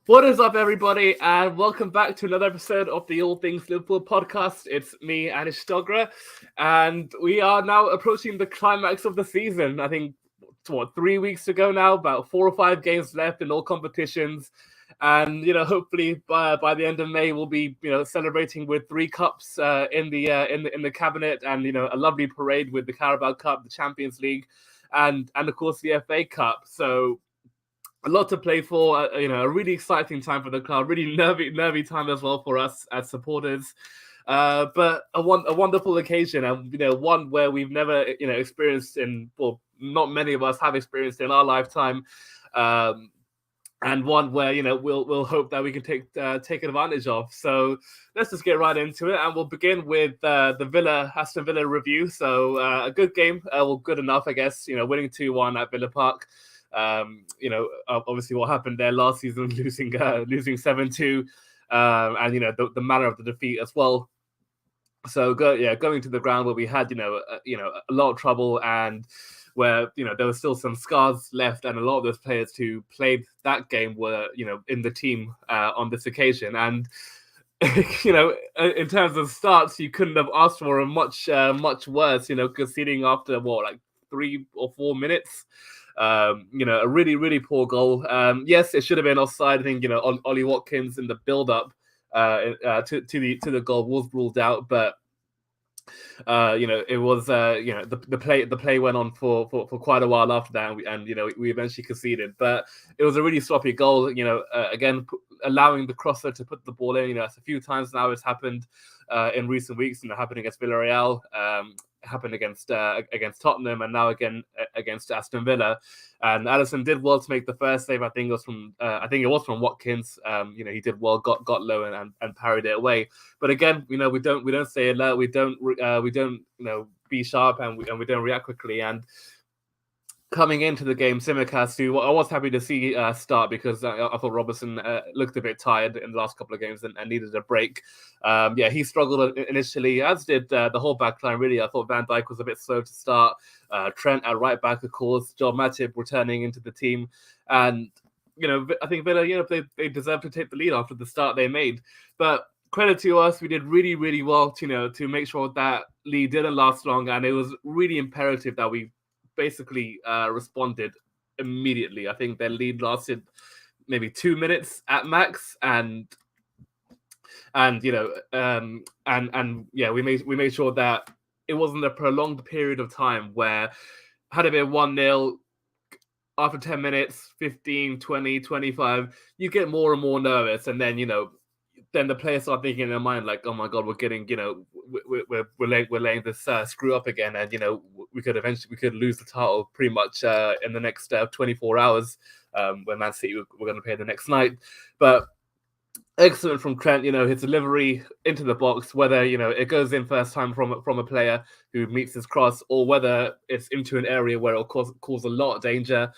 What is up, everybody, and welcome back to another episode of the All Things Liverpool podcast. It's me, Anish, Dogra, and we are now approaching the climax of the season. I think, 3 weeks to go now, about 4 or 5 games left in all competitions. And, hopefully by the end of May, we'll be, celebrating with 3 cups in the cabinet and, a lovely parade with the Carabao Cup, the Champions League, and of course, the FA Cup. So, a lot to play for, a really exciting time for the club, really nervy time as well for us as supporters. But a wonderful occasion, and one where we've never experienced not many of us have experienced in our lifetime, and one where we'll hope that we can take advantage of. So let's just get right into it, and we'll begin with the Aston Villa review. So a good game, good enough, I guess. Winning 2-1 at Villa Park. Obviously what happened there last season, losing 7-2, and the manner of the defeat as well. So going to the ground where we had a lot of trouble, and where there were still some scars left, and a lot of those players who played that game were in the team on this occasion. And in terms of starts, you couldn't have asked for a much worse. Conceding after 3 or 4 minutes. A really poor goal. Yes, it should have been offside. I think Ollie Watkins in the build-up to the goal was ruled out, but it was the play went on for quite a while after that, and we eventually conceded. But it was a really sloppy goal. Again, allowing the crosser to put the ball in. It's a few times now it's happened in recent weeks. Happened against Villarreal. Happened against Tottenham, and now again against Aston Villa. And Alisson did well to make the first save. I think it was from Watkins. He did well, got low and parried it away. But again, we don't stay alert. We don't be sharp, and we don't react quickly. And coming into the game, Tsimikas, who I was happy to see start, because I thought Robertson looked a bit tired in the last couple of games and needed a break. He struggled initially, as did the whole back line, really. I thought Van Dijk was a bit slow to start. Trent at right back, of course. John Matip returning into the team. And, I think Villa, they deserve to take the lead after the start they made. But credit to us, we did really, really well to make sure that lead didn't last long. And it was really imperative that we basically responded immediately. I think their lead lasted maybe 2 minutes at max, we made sure that it wasn't a prolonged period of time where, had it been 1-0, after 10 minutes, 15, 20, 25, you get more and more nervous, and then then the players start thinking in their mind like, oh my god, we're getting we're laying this screw up again, and we could lose the title pretty much in the next 24 hours when Man City we're going to play the next night. But excellent from Trent, his delivery into the box, whether it goes in first time from a player who meets his cross, or whether it's into an area where it'll cause a lot of danger.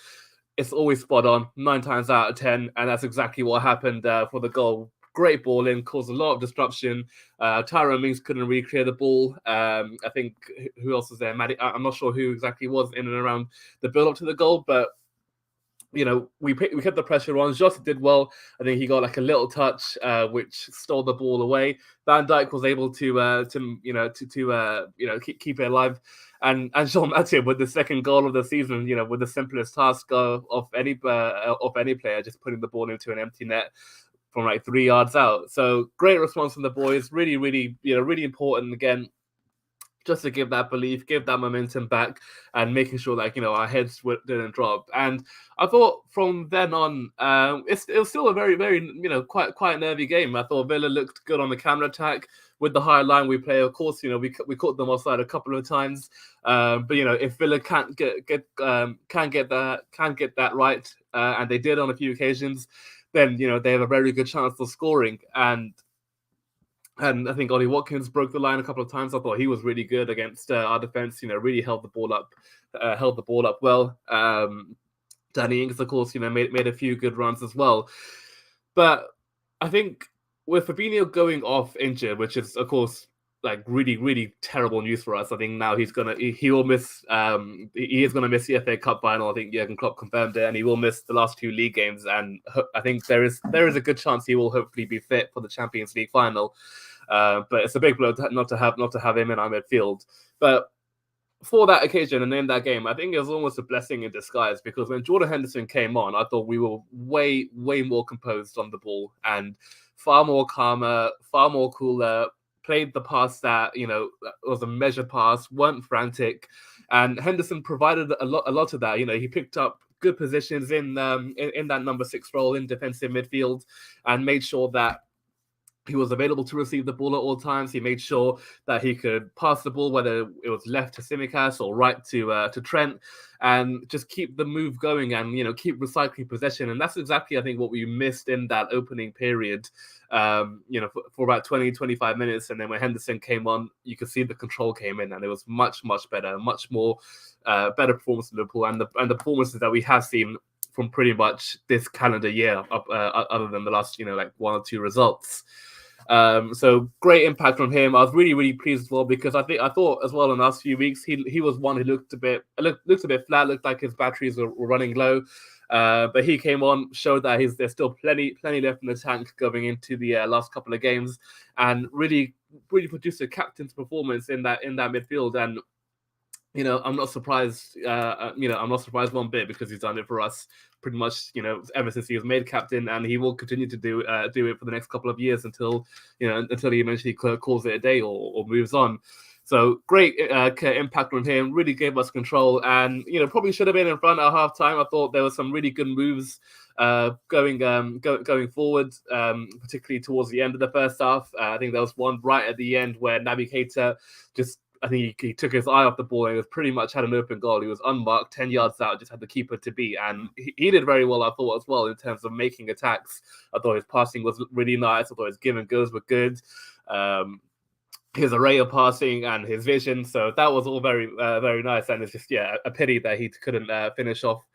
It's always spot on 9 times out of 10, and that's exactly what happened for the goal. Great ball in, caused a lot of disruption. Tyrone Mings couldn't really clear the ball. I think, who else was there? I'm not sure who exactly was in and around the build-up to the goal, but we kept the pressure on. Jota did well. I think he got a little touch, which stole the ball away. Van Dijk was able to keep it alive. And Jean Matip with the second goal of the season, with the simplest task of any player, just putting the ball into an empty net from 3 yards out. So great response from the boys. Really, really, really important again, just to give that belief, give that momentum back, and making sure that our heads didn't drop. And I thought from then on, it was still a very, very quite a nervy game. I thought Villa looked good on the counter attack with the high line we play. Of course, we caught them offside a couple of times. But if Villa can't get that right, and they did on a few occasions, then they have a very good chance of scoring. And I think Ollie Watkins broke the line a couple of times. I thought he was really good against our defense. Really held the ball up well. Danny Ings, of course, made a few good runs as well. But I think with Fabinho going off injured, which is, of course, like really, really terrible news for us. I think now he will miss he is gonna miss the FA Cup final. I think Jurgen Klopp confirmed it, and he will miss the last 2 league games. And I think there is a good chance he will hopefully be fit for the Champions League final. But it's a big blow not to have him in our midfield. But for that occasion and in that game, I think it was almost a blessing in disguise, because when Jordan Henderson came on, I thought we were way, way more composed on the ball and far more calmer, far more cooler, played the pass that, was a measured pass, weren't frantic. And Henderson provided a lot of that. He picked up good positions in that number 6 role in defensive midfield and made sure that he was available to receive the ball at all times. He made sure that he could pass the ball, whether it was left to Tsimikas or right to Trent, and just keep the move going and, keep recycling possession. And that's exactly, I think, what we missed in that opening period, for about 20, 25 minutes. And then when Henderson came on, you could see the control came in, and it was much, much better, much more better performance in Liverpool, and the performances that we have seen from pretty much this calendar year, other than the last, 1 or 2 results. So great impact on him. I was really, really pleased as well, because I thought as well in the last few weeks he was one who looked a bit flat, looked like his batteries were running low. But he came on, showed that there's still plenty left in the tank going into the last couple of games, and really, really produced a captain's performance in that midfield. And I'm not surprised. I'm not surprised one bit, because he's done it for us pretty much, ever since he was made captain, and he will continue to do it for the next couple of years until he eventually calls it a day or moves on. So great impact on him. Really gave us control, and probably should have been in front at halftime. I thought there were some really good moves going forward, particularly towards the end of the first half. I think there was one right at the end where Naby Keita I think he took his eye off the ball and it was pretty much had an open goal. He was unmarked, 10 yards out, just had the keeper to beat. And he did very well, I thought, as well, in terms of making attacks. I thought his passing was really nice. I thought his give and goes were good. His array of passing and his vision. So that was all very, very nice. And it's just, a pity that he couldn't finish off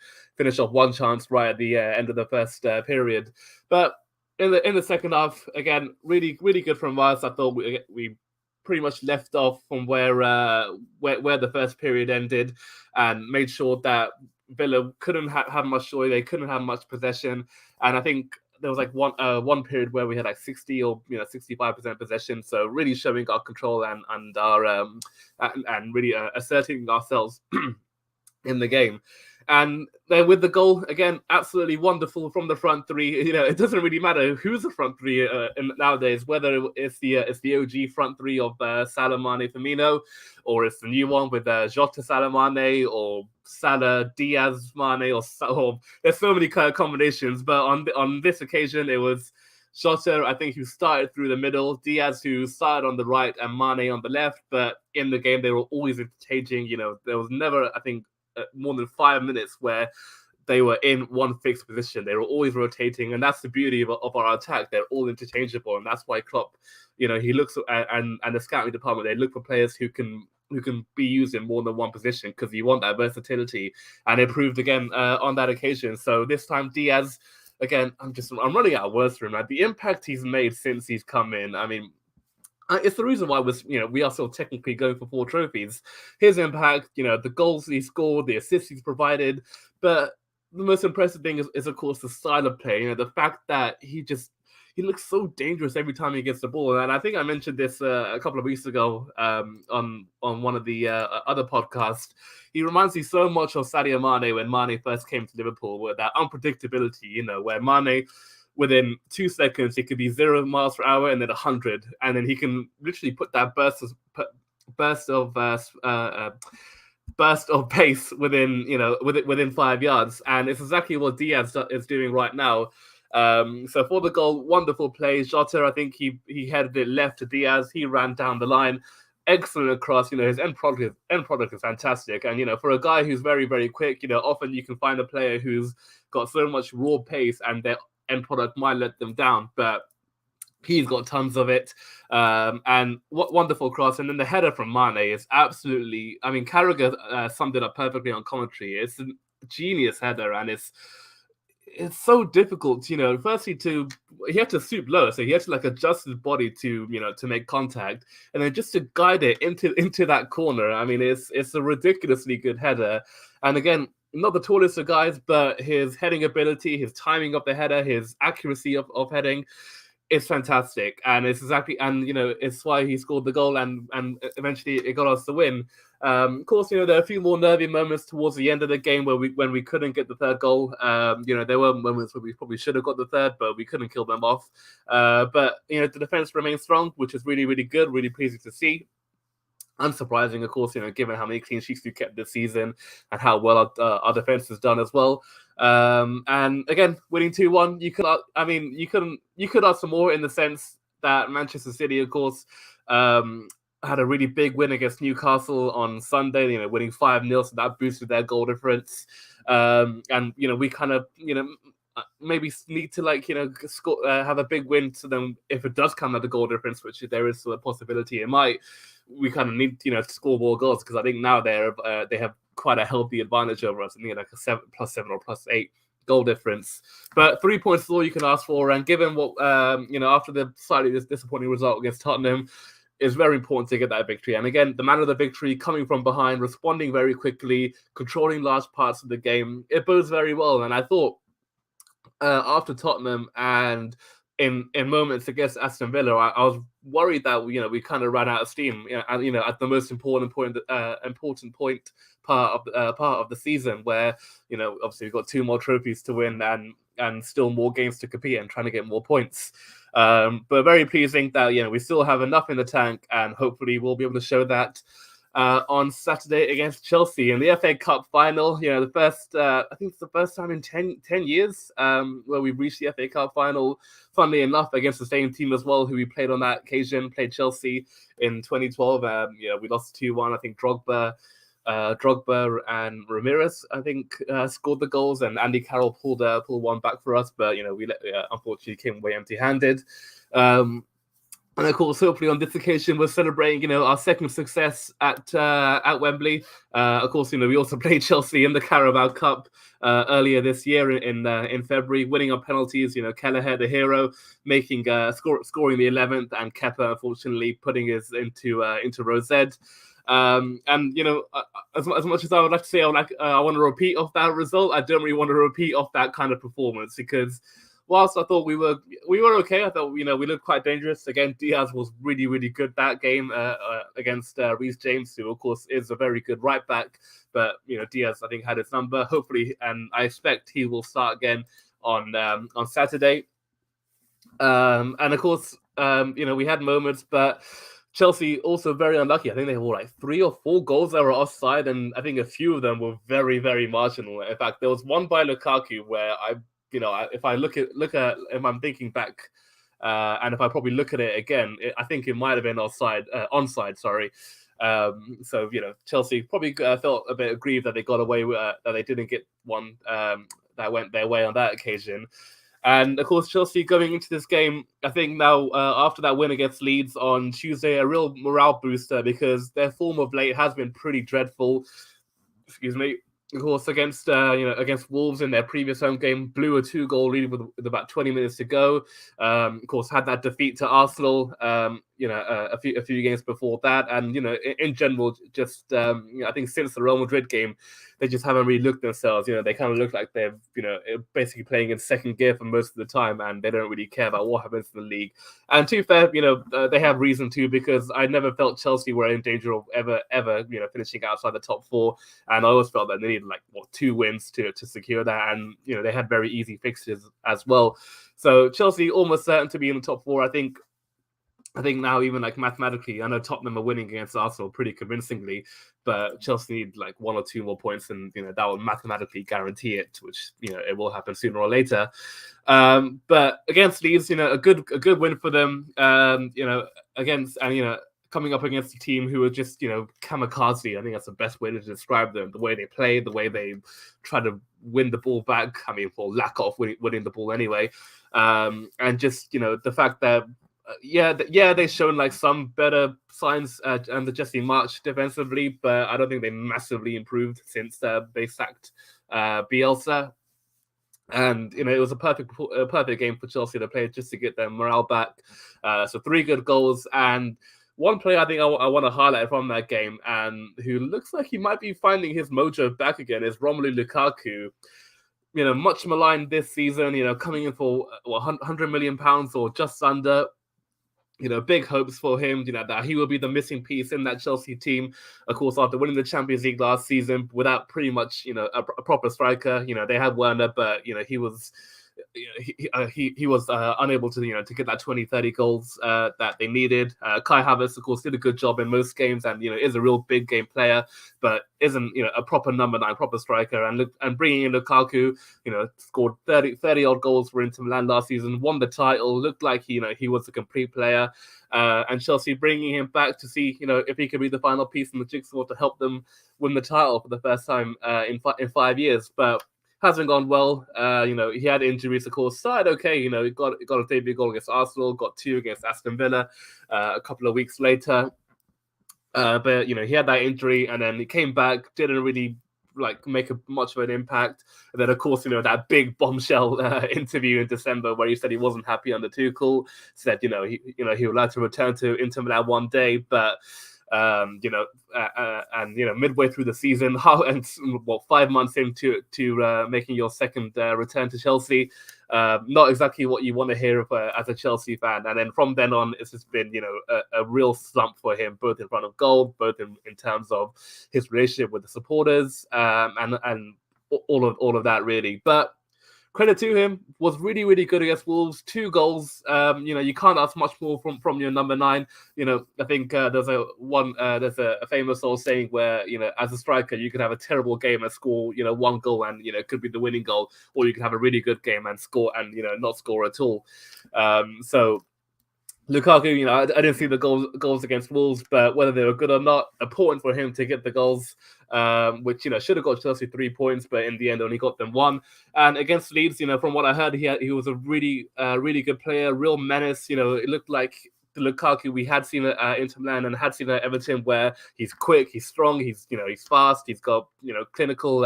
one chance right at the end of the first period. But in the second half, again, really, really good from us. I thought we pretty much left off from where the first period ended, and made sure that Villa couldn't have much joy. They couldn't have much possession, and I think there was like one period where we had like 60 or 65% possession. So really showing our control and our and really asserting ourselves in the game. And then with the goal, again, absolutely wonderful from the front three. It doesn't really matter who's the front three nowadays, whether it's the OG front three of Salah, Mane, Firmino, or it's the new one with Jota, Salah, Mane, or Salah, Diaz, Mane, or there's so many kind of combinations. But on this occasion, it was Jota, I think, who started through the middle, Diaz, who started on the right, and Mane on the left. But in the game, they were always interchanging. There was never, I think, more than 5 minutes where they were in one fixed position. They were always rotating, and that's the beauty of our attack. They're all interchangeable, and that's why Klopp, he looks and the scouting department, they look for players who can be used in more than one position, because you want that versatility, and it proved again on that occasion. So this time Diaz, again, I'm running out of words for him. Like, the impact he's made since he's come in, I mean, it's the reason why we are still technically going for 4 trophies. His impact, the goals he scored, the assists he's provided, but the most impressive thing is of course the style of play. The fact that he looks so dangerous every time he gets the ball. And I think I mentioned this a couple of weeks ago on one of the other podcasts. He reminds me so much of Sadio Mane when Mane first came to Liverpool, with that unpredictability. Where Mane, within 2 seconds, it could be 0 miles per hour and then 100, and then he can literally put that burst of pace within 5 yards, and it's exactly what Diaz is doing right now. So for the goal, wonderful play. Jota, I think he headed it left to Diaz. He ran down the line, excellent across. His end product is fantastic, and for a guy who's very, very quick, often you can find a player who's got so much raw pace and their end product might let them down, but he's got tons of it. And what wonderful cross. And then the header from Mane is absolutely, I mean, Carragher summed it up perfectly on commentary. It's a genius header, and it's so difficult, firstly he had to stoop low, so he had to like adjust his body to, to make contact, and then just to guide it into that corner. I mean, it's a ridiculously good header. And again, not the tallest of guys, but his heading ability, his timing of the header, his accuracy of heading, it's fantastic. And it's exactly, and it's why he scored the goal, and eventually it got us the win. Of course, there are a few more nervy moments towards the end of the game when we couldn't get the third goal. There were moments where we probably should have got the third, but we couldn't kill them off. But the defense remains strong, which is really, really good, really pleasing to see. Unsurprising, of course, given how many clean sheets we kept this season and how well our defense has done as well. And again, winning 2-1, you could ask for more, in the sense that Manchester City, of course, had a really big win against Newcastle on Sunday, winning 5-0, so that boosted their goal difference. And we kind of, maybe need to score, have a big win. So then, if it does come at the goal difference, which there is still a possibility it might, we kind of need to score more goals, because I think now they have quite a healthy advantage over us. I think like a +7 or +8 goal difference. But 3 points is all you can ask for. And given what after the slightly disappointing result against Tottenham, it's very important to get that victory. And again, the man of the victory, coming from behind, responding very quickly, controlling large parts of the game, it bodes very well. And I thought after Tottenham and in moments against Aston Villa, I was worried that we kind of ran out of steam. At the most important point part of the season, where obviously we've got 2 more trophies to win and still more games to compete and trying to get more points. But very pleasing that we still have enough in the tank, and hopefully we'll be able to show that on Saturday against Chelsea in the FA Cup final. The first, I think it's the first time in 10 years where we've reached the FA Cup final, funnily enough, against the same team as well, who we played on that occasion, played Chelsea in 2012. We lost 2-1. I think Drogba and Ramirez, I think, scored the goals, and Andy Carroll pulled one back for us, but we unfortunately came away empty-handed. And of course, hopefully on this occasion, we're celebrating, our second success at Wembley. Of course, we also played Chelsea in the Carabao Cup earlier this year in February, winning on penalties. Kelleher, the hero, making scoring the 11th, and Kepa, unfortunately, putting us into Rosette. And as much as I would like to say, I want to repeat off that result, I don't really want to repeat off that kind of performance, because whilst I thought we were okay, I thought we looked quite dangerous. Again, Diaz was really, really good that game against Reece James, who of course is a very good right back. But Diaz, I think, had his number. Hopefully, and I expect he will start again on Saturday. And of course, we had moments, but Chelsea also very unlucky. I think they were like 3 or 4 goals that were offside, and I think a few of them were very, very marginal. In fact, there was one by Lukaku where if I if I'm thinking back, and if I probably look at it again, I think it might have been onside. Sorry. So Chelsea probably felt a bit aggrieved that they got away with that they didn't get one that went their way on that occasion. And of course, Chelsea going into this game, I think now after that win against Leeds on Tuesday, a real morale booster, because their form of late has been pretty dreadful. Excuse me. Of course, against Wolves in their previous home game, blew a 2-goal lead with about 20 minutes to go. Of course, had that defeat to Arsenal, a few games before that, and in general, just I think since the Real Madrid game, they just haven't really looked themselves. They kind of look like they're basically playing in second gear for most of the time, and they don't really care about what happens in the league. And to be fair, they have reason to, because I never felt Chelsea were in danger of ever finishing outside the top 4, and I always felt that they needed 2 wins to secure that, and they had very easy fixtures as well. So Chelsea almost certain to be in the top 4. I think now, even mathematically, I know Tottenham are winning against Arsenal pretty convincingly, but Chelsea need 1 or 2 more points, and that will mathematically guarantee it, which it will happen sooner or later. But against Leeds, a good win for them. Coming up against a team who are just kamikaze. I think that's the best way to describe them. The way they play, the way they try to win the ball back. I mean, for lack of winning the ball anyway, and just the fact that. They've shown some better signs under Jesse March defensively, but I don't think they massively improved since they sacked Bielsa. And it was a perfect game for Chelsea to play just to get their morale back. So 3 good goals, and one player I think I want to highlight from that game, and who looks like he might be finding his mojo back again, is Romelu Lukaku. Much maligned this season. Coming in for £100 million or just under. Big hopes for him, that he will be the missing piece in that Chelsea team. Of course, after winning the Champions League last season without pretty much, a proper striker. They had Werner, but, he was he was unable to to get that 20-30 goals that they needed. Kai Havertz, of course, did a good job in most games, and is a real big game player, but isn't a proper number 9, proper striker. And bringing in Lukaku, scored 30 odd goals for Inter Milan last season, won the title, looked like he was a complete player. And Chelsea bringing him back to see if he could be the final piece in the jigsaw to help them win the title for the first time in 5 years, but hasn't gone well. He had injuries, of course. Started okay. He got a debut goal against Arsenal, got 2 against Aston Villa a couple of weeks later. But he had that injury, and then he came back, didn't really make much of an impact. And then, of course, that big bombshell interview in December where he said he wasn't happy under Tuchel. Said he would like to return to Inter Milan one day, but. Midway through the season, 5 months into making your second return to Chelsea, not exactly what you want to hear as a Chelsea fan. And then from then on, it's just been a real slump for him, both in front of goal, both in terms of his relationship with the supporters, and all of that really. But credit to him, was really, really good against Wolves. 2 goals. You can't ask much more from your number 9. I think there's a famous old saying where, as a striker, you could have a terrible game and score, 1 goal and, it could be the winning goal, or you could have a really good game and score and, not score at all. So Lukaku, I didn't see the goals against Wolves, but whether they were good or not, important for him to get the goals, which should have got Chelsea 3 points, but in the end only got them 1. And against Leeds, from what I heard, he was a really good player, real menace. It looked like the Lukaku we had seen at Inter Milan and had seen at Everton, where he's quick, he's strong, he's fast, he's got clinical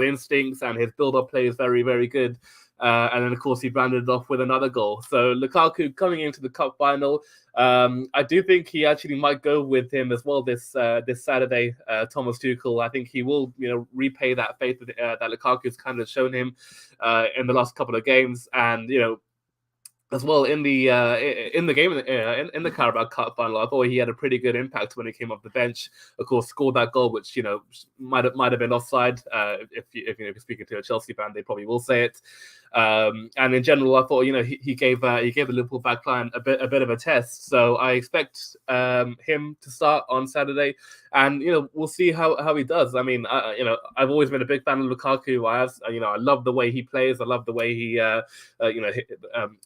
instincts, and his build-up play is very, very good. And then, of course, he rounded it off with another goal. So Lukaku coming into the cup final, I do think he actually might go with him as well this Saturday. Thomas Tuchel, I think he will repay that faith that Lukaku's kind of shown him in the last couple of games, and as well in the game in the Carabao Cup final. I thought he had a pretty good impact when he came off the bench. Of course, scored that goal, which might have been offside. If you're speaking to a Chelsea fan, they probably will say it. And in general, I thought he gave the Liverpool backline a bit of a test. So I expect him to start on Saturday, and we'll see how he does. I mean, I've always been a big fan of Lukaku. I love the way he plays. I love the way he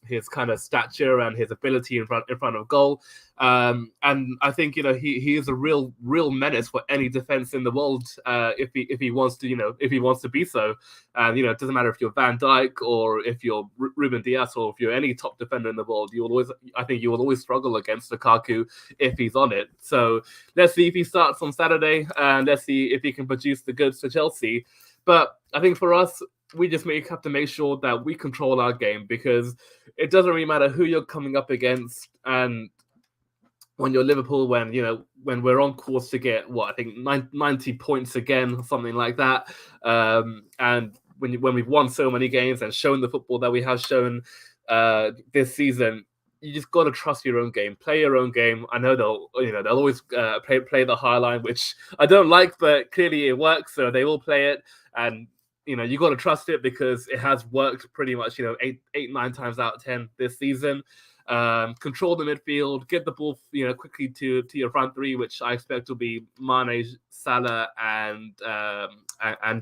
his kind of stature and his ability in front of goal. And I think he is a real menace for any defense in the world if he wants to be so. And it doesn't matter if you're Van Dijk or if you're Ruben Dias or if you're any top defender in the world. You will always struggle against Lukaku if he's on it. So let's see if he starts on Saturday, and let's see if he can produce the goods for Chelsea. But I think for us, we just have to make sure that we control our game, because it doesn't really matter who you're coming up against. And when you're Liverpool, when we're on course to get 90 points again, something like that, and when we've won so many games and shown the football that we have shown this season, you just got to trust your own game, play your own game. I know they'll always play the high line, which I don't like, but clearly it works, so they will play it. And you got to trust it because it has worked pretty much 8-9 times out of 10 this season. Control the midfield, get the ball quickly to your front 3, which I expect will be Mane, Salah, and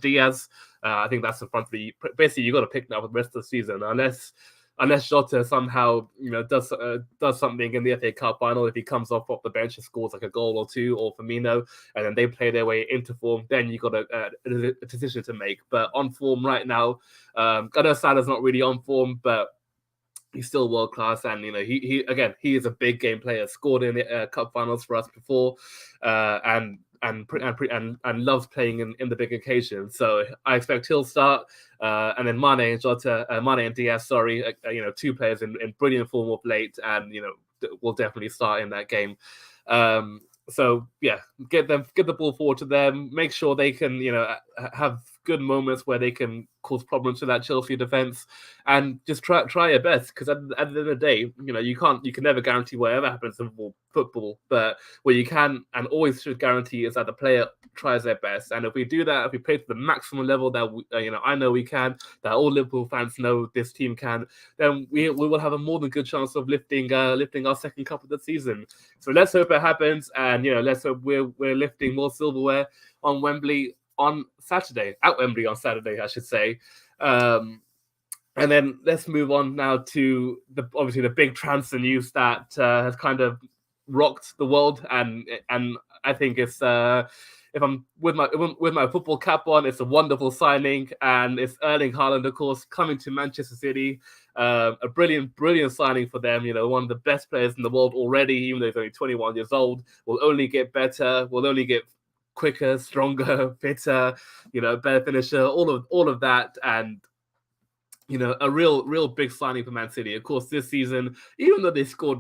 Diaz. I think that's the front 3. Basically, you got to pick now for the rest of the season, unless Jota somehow does something in the FA Cup final. If he comes off the bench and scores like a goal or 2, or Firmino, and then they play their way into form, then you got a decision to make. But on form right now, I know Salah's not really on form, but he's still world class, and he is a big game player. Scored in the cup finals for us before, and loves playing in the big occasions. So I expect he'll start, and then Mane and Diaz, two players in brilliant form of late, and will definitely start in that game. So yeah, get the ball forward to them. Make sure they can have good moments where they can cause problems to that Chelsea defense, and just try your best, because at the end of the day, you can never guarantee whatever happens in football, but what you can and always should guarantee is that the player tries their best. And if we do that, if we play to the maximum level that I know we can, that all Liverpool fans know this team can, then we will have a more than good chance of lifting our second cup of the season. So let's hope it happens, and let's hope we're lifting more silverware on Wembley on Saturday, I should say. And then let's move on now to obviously the big transfer news that has kind of rocked the world, and I think it's if I'm with my football cap on, it's a wonderful signing, and it's Erling Haaland, of course, coming to Manchester City. A brilliant signing for them. One of the best players in the world already, even though he's only 21 years old. Will only get better. Will only get quicker, stronger, fitter. Better finisher. All of that, and a real big signing for Man City. Of course, this season, even though they scored,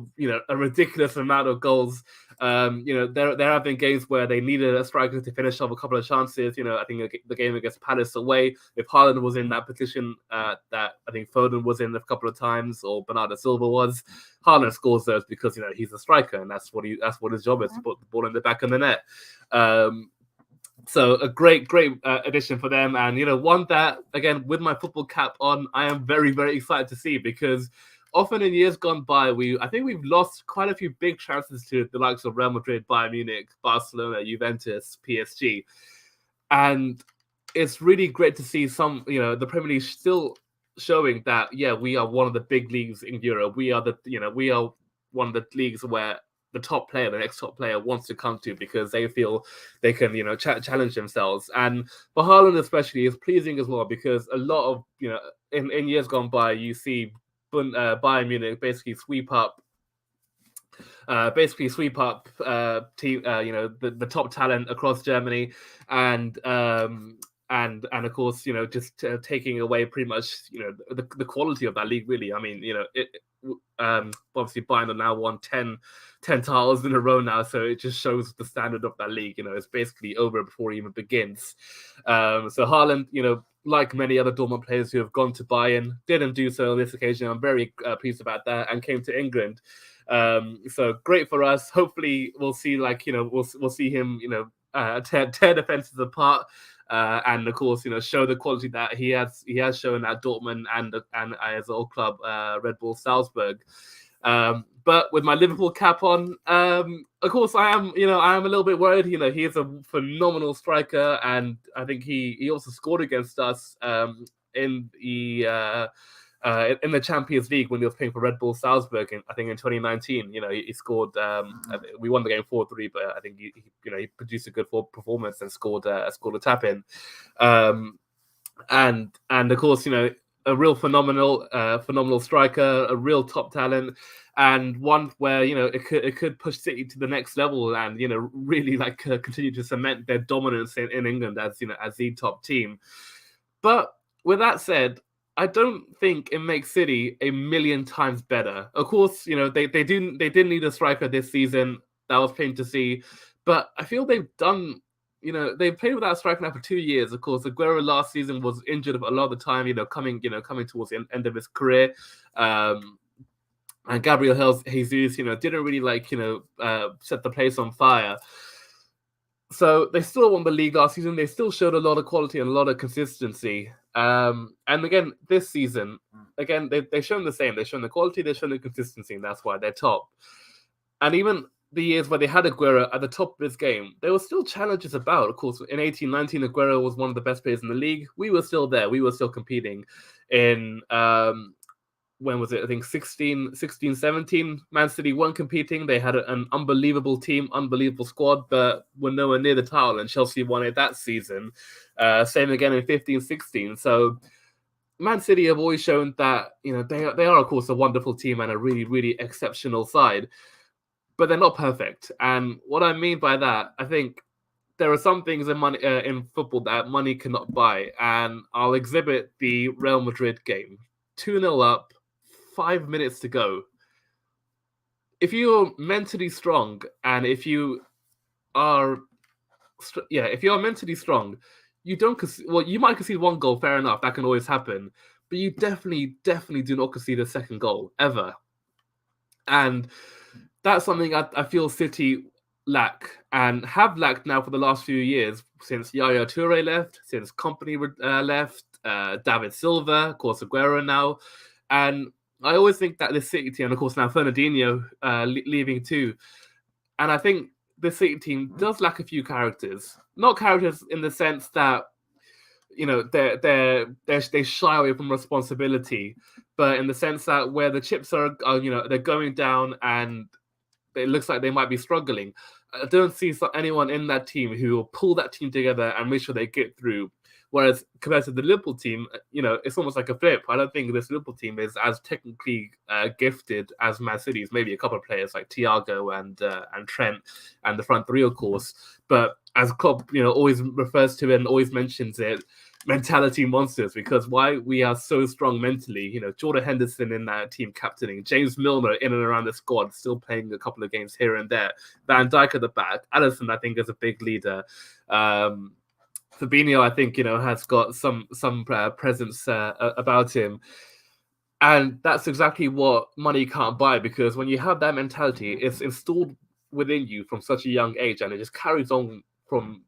a ridiculous amount of goals, there have been games where they needed a striker to finish off a couple of chances. I think the game against Palace away, if Haaland was in that position that I think Foden was in a couple of times, or Bernardo Silva was, Haaland scores those because he's a striker, and that's what his job is, to put the ball in the back of the net. So a great addition for them, and one that, again, with my football cap on, I am very, very excited to see, because often in years gone by, I think we've lost quite a few big chances to the likes of Real Madrid, Bayern Munich, Barcelona, Juventus, PSG, and it's really great to see the Premier League still showing that we are one of the big leagues in Europe. We are one of the leagues where the next top player wants to come to, because they feel they can, challenge themselves. And for Haaland especially, is pleasing as well, because a lot of, in years gone by, you see Bayern Munich basically sweep up team, the top talent across Germany, and of course, just taking away pretty much, the quality of that league, really. I mean, obviously Bayern have now won 10 titles in a row now, so it just shows the standard of that league. It's basically over before it even begins. So Haaland, like many other Dortmund players who have gone to Bayern, didn't do so on this occasion. I'm very pleased about that, and came to England. So great for us. Hopefully we'll see, we'll see him, tear defenses apart. And of course, show the quality that he has shown at Dortmund and as old club, Red Bull Salzburg. But with my Liverpool cap on, of course, I am a little bit worried. He is a phenomenal striker, and I think he also scored against us in the Champions League when he was playing for Red Bull Salzburg, I think in 2019. He scored. We won the game 4-3, but I think he produced a good performance and scored a tap in. And of course, a real phenomenal striker, a real top talent, and one where it could push City to the next level, and really continue to cement their dominance in England as the top team. But with that said, I don't think it makes City a million times better. Of course, they did need a striker this season. That was plain to see, but I feel they've done. They've played without a striker now for 2 years. Of course, Aguero last season was injured a lot of the time. Coming towards the end of his career, and Gabriel Jesus, didn't really set the place on fire. So they still won the league last season. They still showed a lot of quality and a lot of consistency. And again, this season, they've shown the same. They've shown the quality, they've shown the consistency, and that's why they're top. And even the years where they had Aguero at the top of his game, there were still challenges about. Of course, in 18-19, Aguero was one of the best players in the league. We were still there. We were still competing. In when was it? I think 16-17, Man City weren't competing. They had an unbelievable team, unbelievable squad, but were nowhere near the title, and Chelsea won it that season. Same again in 15-16. So Man City have always shown that they are, of course, a wonderful team and a really, really exceptional side, but they're not perfect. And what I mean by that, I think there are some things in football that money cannot buy, and I'll exhibit the Real Madrid game. 2-0 up, 5 minutes to go. If you're mentally strong, and if you are, if you're mentally strong, you don't you might concede one goal, fair enough, that can always happen, but you definitely do not concede a second goal ever, and that's something I feel City lack and have lacked now for the last few years, since Yaya Toure left, since Company left, David Silva, of course Aguero now, and I always think that the City team, and of course now Fernandinho leaving too, and I think the City team does lack a few characters. Not characters in the sense that, you know, they shy away from responsibility, but in the sense that where the chips are you know, they're going down and it looks like they might be struggling, I don't see anyone in that team who will pull that team together and make sure they get through. Whereas compared to the Liverpool team, you know, it's almost like a flip. I don't think this Liverpool team is as technically gifted as Man City's. Maybe a couple of players like Thiago and Trent and the front three, of course. But as Klopp, you know, always refers to it and always mentions it, mentality monsters, because why we are so strong mentally. You know, Jordan Henderson in that team captaining, James Milner in and around the squad, still playing a couple of games here and there. Van Dijk at the back. Alisson, I think, is a big leader. Fabinho, I think, you know, has got some presence about him. And that's exactly what money can't buy, because when you have that mentality, it's installed within you from such a young age, and it just carries on from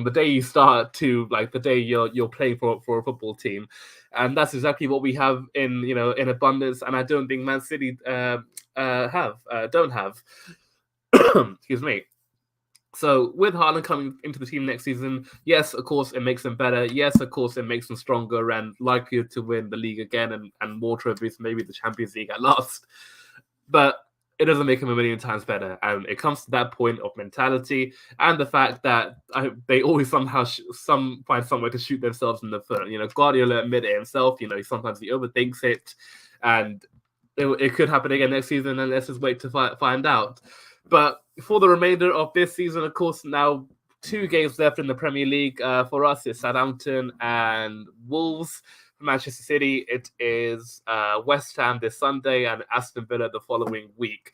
the day you start to like the day you're playing for a football team. And that's exactly what we have in abundance, and I don't think Man City don't have. Excuse me. So with Haaland coming into the team next season, yes, of course, it makes them better. Yes, of course, it makes them stronger and likely to win the league again and more trophies, maybe the Champions League at last. But it doesn't make them a million times better. And it comes to that point of mentality and the fact that they always somehow find somewhere to shoot themselves in the foot. You know, Guardiola admitted it himself. You know, sometimes he overthinks it. And it could happen again next season, and let's just wait to find out. But for the remainder of this season, of course, now 2 games left in the Premier League. For us, it's Southampton and Wolves. For Manchester City, it is West Ham this Sunday and Aston Villa the following week.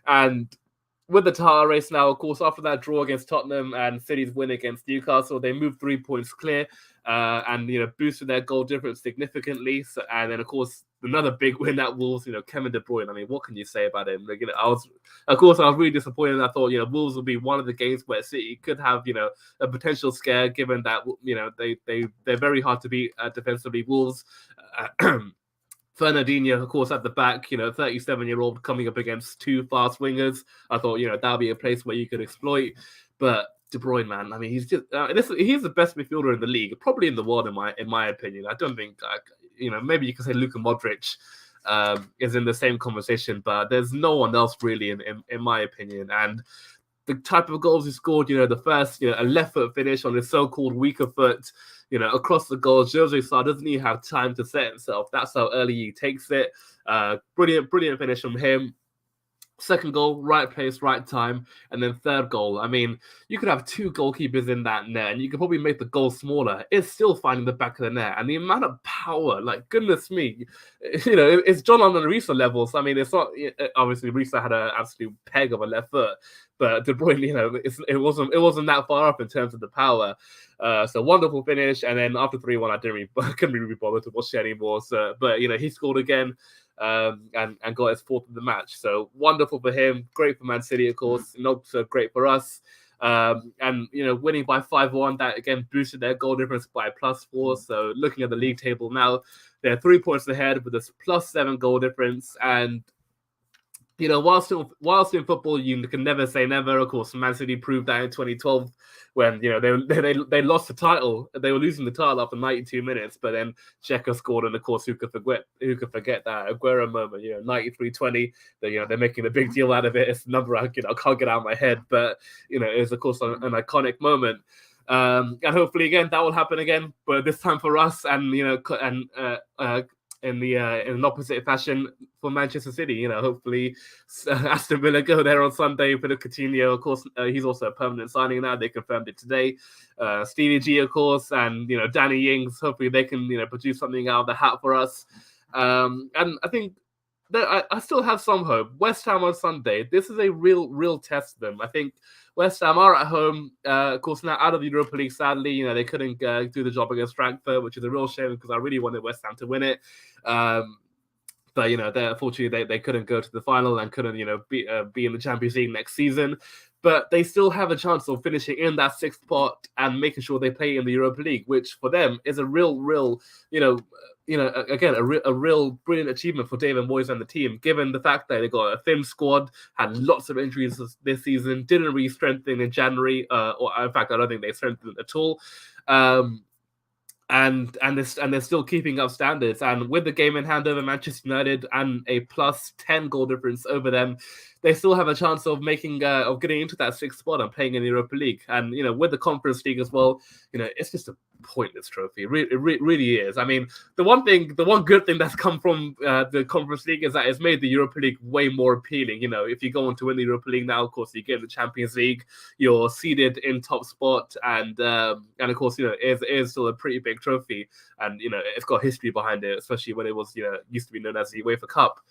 And with the title race now, of course, after that draw against Tottenham and City's win against Newcastle, they moved 3 points clear and, you know, boosted their goal difference significantly. So, and then, of course, another big win at Wolves, you know, Kevin De Bruyne. I mean, what can you say about him? Like, you know, I was really disappointed. I thought, you know, Wolves would be one of the games where City could have, you know, a potential scare, given that, you know, they're very hard to beat defensively. Wolves. Fernandinho, of course, at the back, you know, 37-year-old coming up against 2 fast wingers. I thought, you know, that'll be a place where you could exploit. But De Bruyne, man, I mean, he's just he's the best midfielder in the league, probably in the world, in my opinion. I don't think, you know, maybe you could say Luka Modric is in the same conversation, but there's no one else really, in my opinion. And the type of goals he scored, you know, the first, you know, a left foot finish on his so-called weaker foot, you know, across the goal. Jose Sarr doesn't even have time to set himself. That's how early he takes it. Brilliant finish from him. Second goal, right place, right time. And then third goal. I mean, you could have 2 goalkeepers in that net and you could probably make the goal smaller. It's still finding the back of the net. And the amount of power, like, goodness me, you know, it's John on Risa levels. I mean, it's not, obviously Risa had an absolute peg of a left foot, but De Bruyne, you know, it wasn't that far up in terms of the power. So wonderful finish. And then after 3-1, I couldn't really be bothered to watch it anymore. So, but, you know, he scored again. And got his 4th of the match. So wonderful for him. Great for Man City, of course. Not so great for us. And, you know, winning by 5-1, that again boosted their goal difference by +4. So looking at the league table now, they're 3 points ahead with this +7 goal difference. And, you know, whilst in football, you can never say never. Of course, Man City proved that in 2012 when, you know, they lost the title. They were losing the title after 92 minutes, but then Xhaka scored, and of course, who could forget that Aguero moment? You know, 93-20. They're making a big deal out of it. It's a number I can't get out of my head, but you know, it's of course an iconic moment. And hopefully again that will happen again, but this time for us, and you know, and in an opposite fashion for Manchester City. You know, hopefully Aston Villa go there on Sunday for the Coutinho. Of course, he's also a permanent signing now. They confirmed it today. Stevie G, of course, and Danny Ings. Hopefully, they can produce something out of the hat for us. And I think that I still have some hope. West Ham on Sunday. This is a real test for them. I think West Ham are at home. Of course, now out of the Europa League, sadly, they couldn't do the job against Frankfurt, which is a real shame because I really wanted West Ham to win it. But unfortunately, they couldn't go to the final and couldn't be in the Champions League next season. But they still have a chance of finishing in that sixth spot and making sure they play in the Europa League, which for them is a real again, a real brilliant achievement for David Moyes and the team, given the fact that they got a thin squad, had lots of injuries this season, didn't really strengthen in January, or in fact, I don't think they strengthened at all. And they're still keeping up standards. And with the game in hand over Manchester United and a plus 10 goal difference over them, they still have a chance of getting into that sixth spot and playing in the Europa League. And with the Conference League as well, it's just a pointless trophy. It really is. I mean, the one good thing that's come from the Conference League is that it's made the Europa League way more appealing. If you go on to win the Europa League now, of course, you get the Champions League, you're seeded in top spot, and of course, it is still a pretty big trophy, and it's got history behind it, especially when it was used to be known as the UEFA Cup.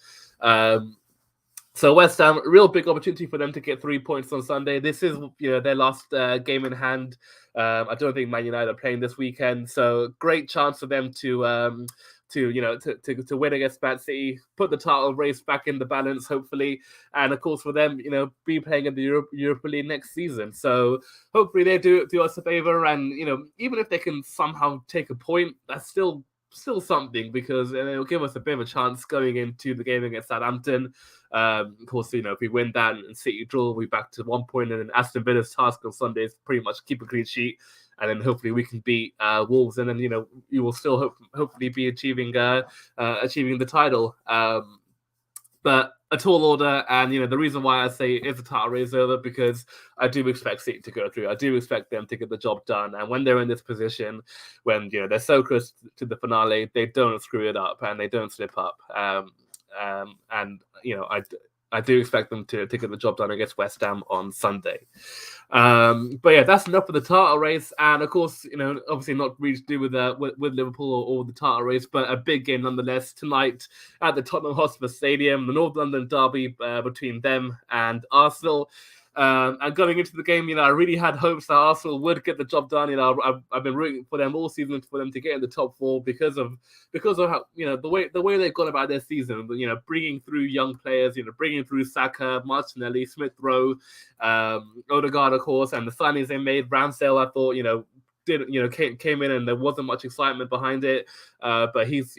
So West Ham, real big opportunity for them to get 3 points on Sunday. This is their last game in hand. I don't think Man United are playing this weekend, so great chance for them to win against Man City, put the title race back in the balance, hopefully, and of course for them, be playing in the Europa League next season. So hopefully they do us a favor, and even if they can somehow take a point, that's still something, because it'll give us a bit of a chance going into the game against Southampton. Of course, if we win that and City draw, we'll be back to 1 point, and then Aston Villa's task on Sunday is pretty much keep a clean sheet, and then hopefully we can beat Wolves, and then you will still hopefully be achieving the title. But a tall order, and the reason why I say it's a title race over, because I do expect City to go through. I do expect them to get the job done, and when they're in this position, when they're so close to the finale, they don't screw it up and they don't slip up. I do expect them to get the job done against West Ham on Sunday. But yeah, that's enough for the title race. And of course, obviously not really to do with Liverpool or the title race, but a big game nonetheless tonight at the Tottenham Hotspur Stadium, the North London derby between them and Arsenal. And going into the game, I really had hopes that Arsenal would get the job done. I've been rooting for them all season for them to get in the top four because of how the way they've gone about their season. Bringing through young players, bringing through Saka, Martinelli, Smith Rowe, Odegaard, of course, and the signings they made. Ramsdale, I thought, came in and there wasn't much excitement behind it, but he's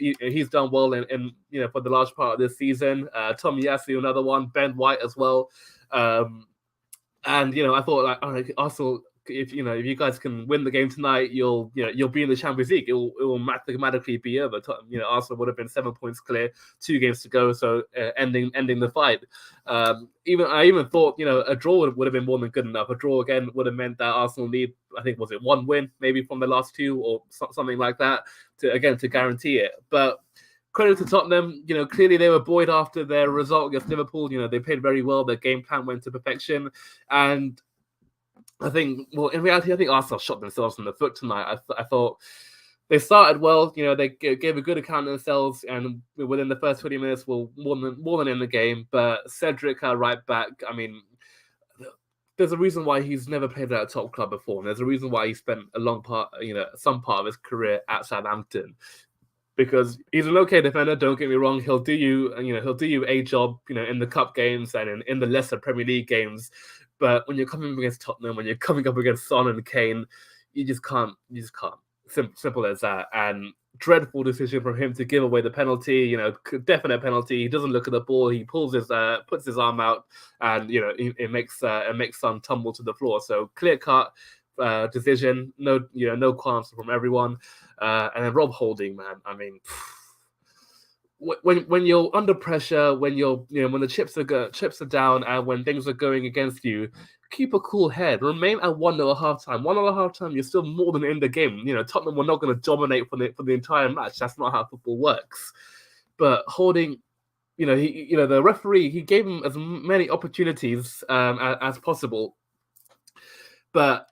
done well in for the large part of this season. Tomiyasu, another one, Ben White as well. And I thought, all right, Arsenal, if you guys can win the game tonight, you'll be in the Champions League. It will mathematically be over. Arsenal would have been 7 points clear, 2 games to go, so ending the fight. I even thought a draw would have been more than good enough. A draw again would have meant that Arsenal need, I think, was it 1 win maybe from the last 2 or something like that to guarantee it. But credit to Tottenham, clearly they were buoyed after their result against Liverpool. They played very well. Their game plan went to perfection. And I think, in reality, I think Arsenal shot themselves in the foot tonight. I thought they started well. They gave a good account of themselves, and within the first 20 minutes, were more than in the game. But Cedric, right back, I mean, there's a reason why he's never played at a top club before. And there's a reason why he spent some part of his career at Southampton. Because he's an okay defender, don't get me wrong. He'll do you a job, in the cup games and in the lesser Premier League games. But when you're coming up against Tottenham, when you're coming up against Son and Kane, you just can't. Simple as that. And dreadful decision from him to give away the penalty. Definite penalty. He doesn't look at the ball. He puts his arm out, and it makes Son tumble to the floor. So clear cut decision. No qualms from everyone. And then Rob Holding, man. I mean, when you're under pressure, when when the chips are down, and when things are going against you, keep a cool head. Remain at 1-0 at halftime. 1-0 at halftime, you're still more than in the game. Tottenham were not going to dominate for the entire match. That's not how football works. but holding, the referee, he gave him as many opportunities as possible, but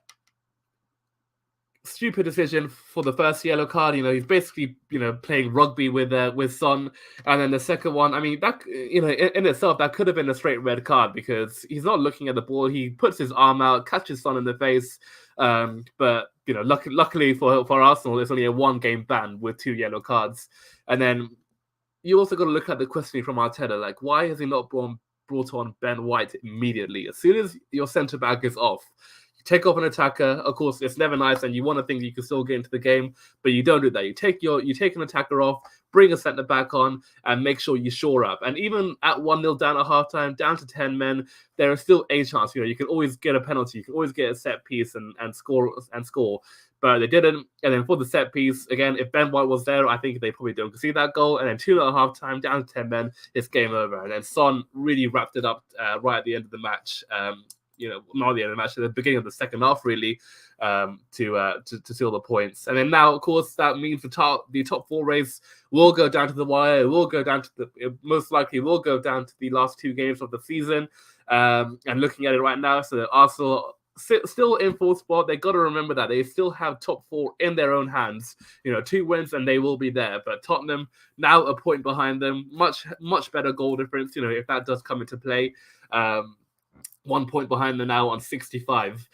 stupid decision for the first yellow card. He's basically playing rugby with Son, and then the second one. I mean, that in itself that could have been a straight red card because he's not looking at the ball. He puts his arm out, catches Son in the face. But luckily for Arsenal, it's only a 1-game ban with 2 yellow cards. And then you also got to look at the questioning from Arteta. Like, why has he not brought on Ben White immediately? As soon as your centre back is off, you take off an attacker. Of course, it's never nice, and you want to think you can still get into the game, but you don't do that. You take an attacker off, bring a centre back on, and make sure you shore up. And even at 1-0 down at halftime, down to 10 men, there is still a chance. You can always get a penalty, you can always get a set piece and score. But they didn't. And then for the set piece, again, if Ben White was there, I think they probably don't concede that goal. And then 2-0 at halftime, down to 10 men, it's game over. And then Son really wrapped it up right at the end of the match. Not the end of the match, at the beginning of the second half, really, to seal the points. And then now, of course, that means the top 4 race will go down to the wire. It will go down to most likely will go down to the last 2 games of the season. And looking at it right now, so Arsenal still in 4th spot. They got to remember that they still have top 4 in their own hands. 2 wins and they will be there. But Tottenham now a point behind them, much better goal difference. If that does come into play. 1 point behind them now on 65.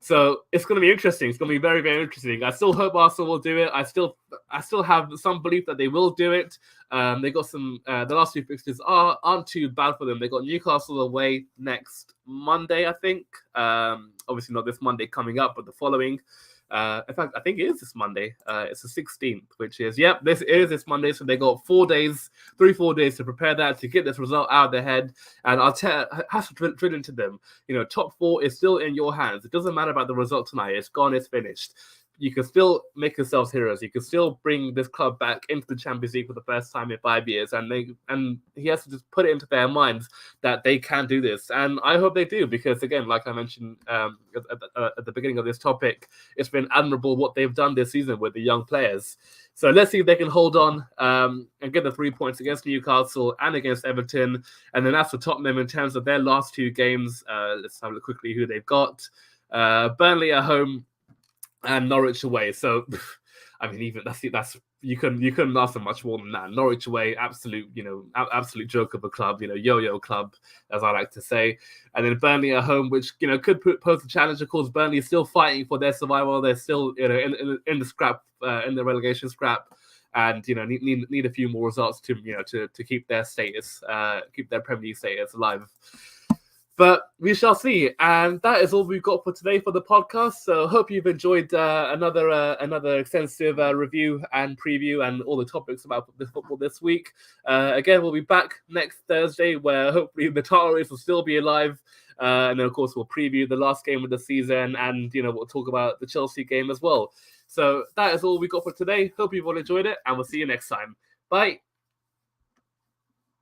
So it's going to be interesting. It's going to be very, very interesting. I still hope Arsenal will do it. I still have some belief that they will do it. They got some. The last 2 fixtures aren't too bad for them. They got Newcastle away next Monday, I think. Obviously not this Monday coming up, but the following. In fact, I think it is this Monday. It's the 16th, which is, this is this Monday. So they got 4 days to prepare that, to get this result out of their head. And Arteta has to drill into them. Top 4 is still in your hands. It doesn't matter about the result tonight. It's gone, it's finished. You can still make yourselves heroes. You can still bring this club back into the Champions League for the first time in 5 years. And he has to just put it into their minds that they can do this. And I hope they do, because again, like I mentioned at the beginning of this topic, it's been admirable what they've done this season with the young players. So let's see if they can hold on and get the 3 points against Newcastle and against Everton. And then as for Tottenham, in terms of their last 2 games, let's have a look quickly who they've got. Burnley at home and Norwich away. So, I mean, even that's you couldn't ask for much more than that. Norwich away, absolute joke of a club, yo-yo club, as I like to say. And then Burnley at home, which could pose a challenge. Of course, Burnley is still fighting for their survival. They're still in the scrap, in the relegation scrap, and need a few more results to keep their status, keep their Premier League status alive. But we shall see. And that is all we've got for today for the podcast. So hope you've enjoyed another extensive review and preview and all the topics about the football this week. Again, we'll be back next Thursday, where hopefully the title race will still be alive. And then, of course, we'll preview the last game of the season, and we'll talk about the Chelsea game as well. So that is all we got for today. Hope you've all enjoyed it, and we'll see you next time. Bye.